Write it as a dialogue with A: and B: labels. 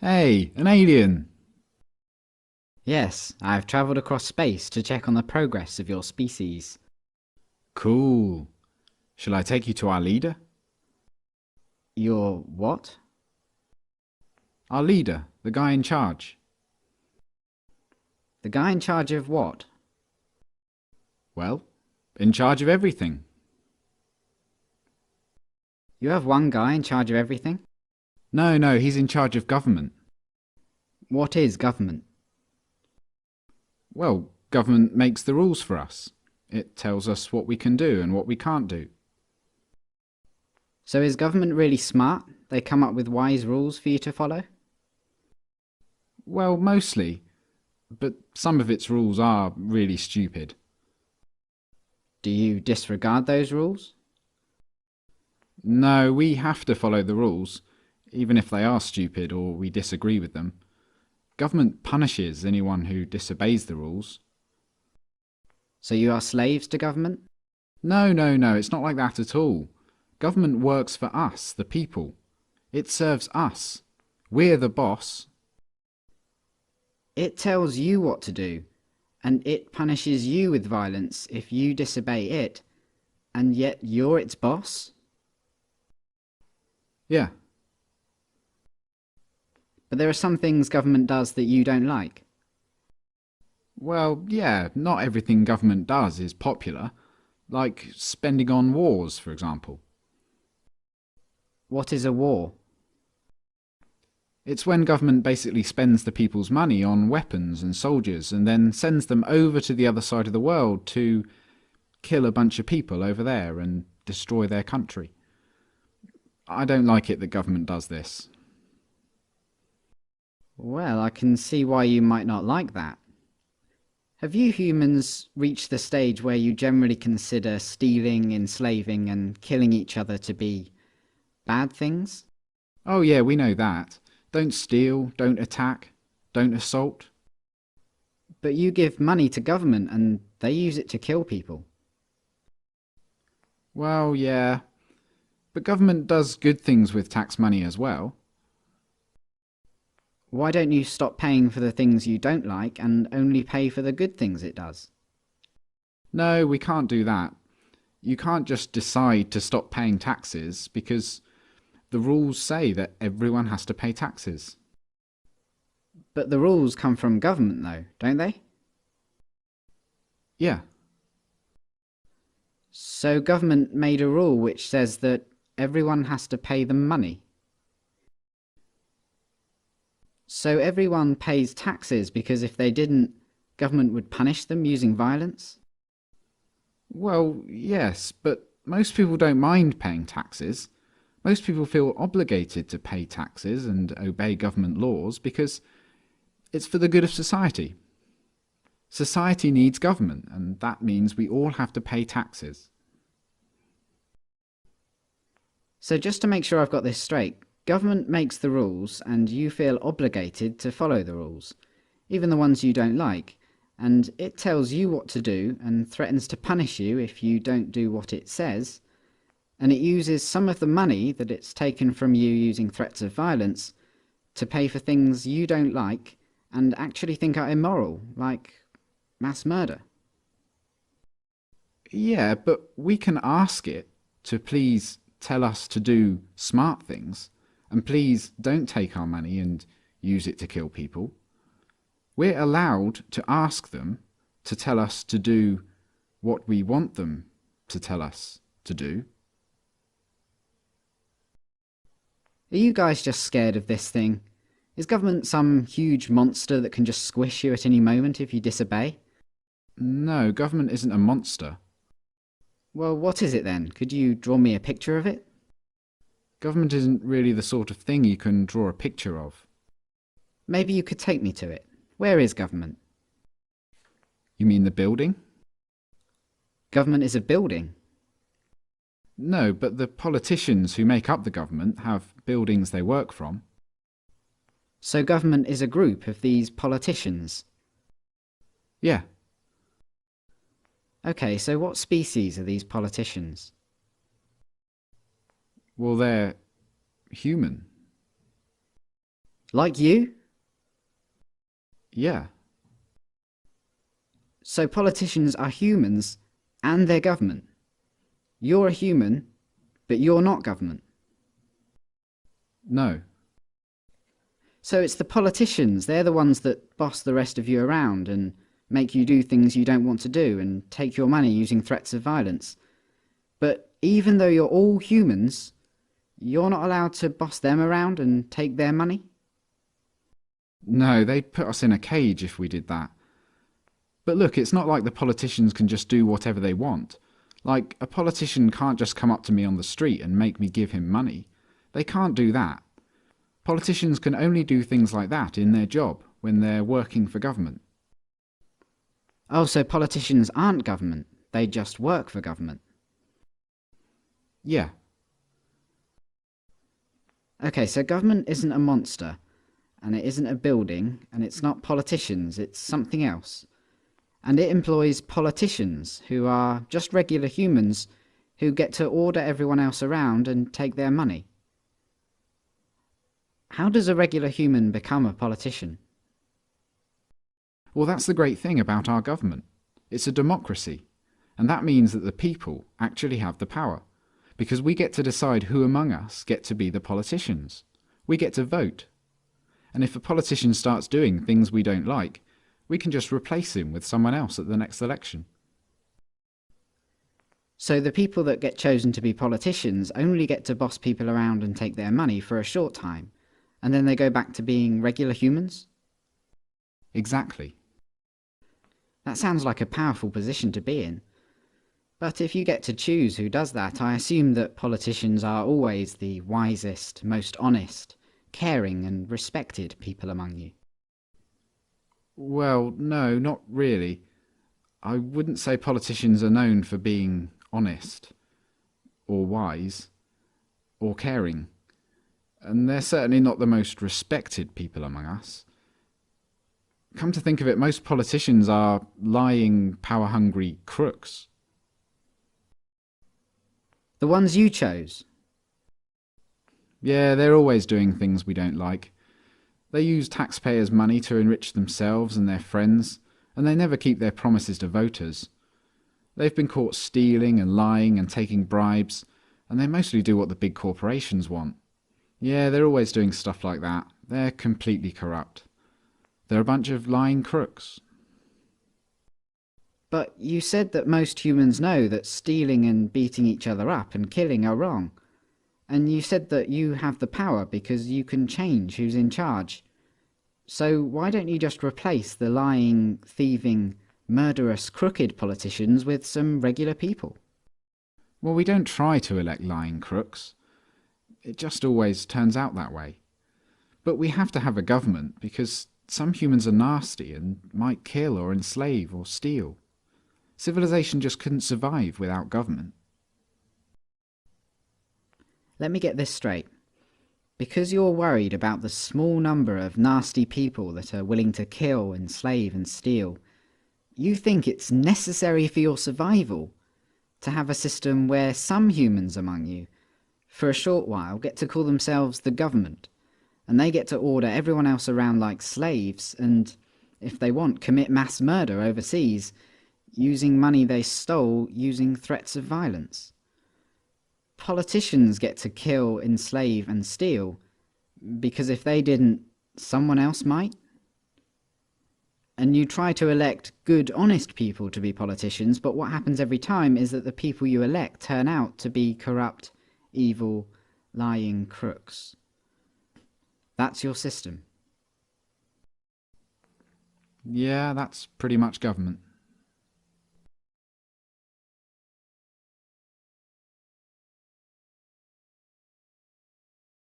A: Hey, an alien!
B: Yes, I've travelled across space to check on the progress of your species.
A: Cool. Shall I take you to our leader?
B: Your what?
A: Our leader, the guy in charge.
B: The guy in charge of what?
A: Well, in charge of everything.
B: You have one guy in charge of everything?
A: No, he's in charge of government.
B: What is government?
A: Well, government makes the rules for us. It tells us what we can do and what we can't do.
B: So is government really smart? They come up with wise rules for you to follow?
A: Well, mostly, but some of its rules are really stupid.
B: Do you disregard those rules?
A: No, we have to follow the rules, even if they are stupid or we disagree with them. Government punishes anyone who disobeys the rules.
B: So you are slaves to government?
A: No, it's not like that at all. Government works for us, the people. It serves us. We're the boss.
B: It tells you what to do, and it punishes you with violence if you disobey it, and yet you're its boss?
A: Yeah.
B: But there are some things government does that you don't like.
A: Well, yeah, not everything government does is popular. Like spending on wars, for example.
B: What is a war?
A: It's when government basically spends the people's money on weapons and soldiers and then sends them over to the other side of the world to kill a bunch of people over there and destroy their country. I don't like it that government does this.
B: Well, I can see why you might not like that. Have you humans reached the stage where you generally consider stealing, enslaving, and killing each other to be bad things?
A: Oh yeah, we know that. Don't steal, don't attack, don't assault.
B: But you give money to government and they use it to kill people.
A: Well, yeah. But government does good things with tax money as well.
B: Why don't you stop paying for the things you don't like and only pay for the good things it does?
A: No, we can't do that. You can't just decide to stop paying taxes because the rules say that everyone has to pay taxes.
B: But the rules come from government though, don't they?
A: Yeah.
B: So government made a rule which says that everyone has to pay them money. So everyone pays taxes because if they didn't, government would punish them using violence?
A: Well, yes, but most people don't mind paying taxes. Most people feel obligated to pay taxes and obey government laws because it's for the good of society. Society needs government, and that means we all have to pay taxes.
B: So just to make sure I've got this straight, government makes the rules and you feel obligated to follow the rules, even the ones you don't like, and it tells you what to do and threatens to punish you if you don't do what it says, and it uses some of the money that it's taken from you using threats of violence to pay for things you don't like and actually think are immoral, like mass murder.
A: Yeah, but we can ask it to please tell us to do smart things, and please don't take our money and use it to kill people. We're allowed to ask them to tell us to do what we want them to tell us to do.
B: Are you guys just scared of this thing? Is government some huge monster that can just squish you at any moment if you disobey?
A: No, government isn't a monster.
B: Well, what is it then? Could you draw me a picture of it?
A: Government isn't really the sort of thing you can draw a picture of.
B: Maybe you could take me to it. Where is government?
A: You mean the building?
B: Government is a building.
A: No, but the politicians who make up the government have buildings they work from.
B: So government is a group of these politicians.
A: Yeah.
B: Okay, so what species are these politicians?
A: Well, they're human.
B: Like you?
A: Yeah.
B: So politicians are humans and they're government. You're a human, but you're not government.
A: No.
B: So it's the politicians, they're the ones that boss the rest of you around and make you do things you don't want to do and take your money using threats of violence. But even though you're all humans, you're not allowed to boss them around and take their money?
A: No, they'd put us in a cage if we did that. But look, it's not like the politicians can just do whatever they want. Like, a politician can't just come up to me on the street and make me give him money. They can't do that. Politicians can only do things like that in their job, when they're working for government.
B: Oh, so politicians aren't government, they just work for government.
A: Yeah.
B: Okay, so government isn't a monster, and it isn't a building, and it's not politicians, it's something else. And it employs politicians, who are just regular humans, who get to order everyone else around and take their money. How does a regular human become a politician?
A: Well, that's the great thing about our government. It's a democracy, and that means that the people actually have the power, because we get to decide who among us get to be the politicians. We get to vote. And if a politician starts doing things we don't like, we can just replace him with someone else at the next election.
B: So the people that get chosen to be politicians only get to boss people around and take their money for a short time, and then they go back to being regular humans?
A: Exactly.
B: That sounds like a powerful position to be in. But if you get to choose who does that, I assume that politicians are always the wisest, most honest, caring and respected people among you.
A: Well, no, not really. I wouldn't say politicians are known for being honest, or wise, or caring. And they're certainly not the most respected people among us. Come to think of it, most politicians are lying, power-hungry crooks.
B: The ones you chose.
A: Yeah, they're always doing things we don't like. They use taxpayers' money to enrich themselves and their friends, and they never keep their promises to voters. They've been caught stealing and lying and taking bribes, and they mostly do what the big corporations want. Yeah, they're always doing stuff like that. They're completely corrupt. They're a bunch of lying crooks.
B: But you said that most humans know that stealing and beating each other up and killing are wrong. And you said that you have the power because you can change who's in charge. So why don't you just replace the lying, thieving, murderous, crooked politicians with some regular people?
A: Well, we don't try to elect lying crooks. It just always turns out that way. But we have to have a government because some humans are nasty and might kill or enslave or steal. Civilization just couldn't survive without government.
B: Let me get this straight. Because you're worried about the small number of nasty people that are willing to kill, enslave and steal, you think it's necessary for your survival to have a system where some humans among you, for a short while, get to call themselves the government, and they get to order everyone else around like slaves and, if they want, commit mass murder overseas, using money they stole using threats of violence. Politicians get to kill, enslave and steal because if they didn't, someone else might? And you try to elect good, honest people to be politicians, but what happens every time is that the people you elect turn out to be corrupt, evil, lying crooks. That's your system.
A: Yeah, that's pretty much government.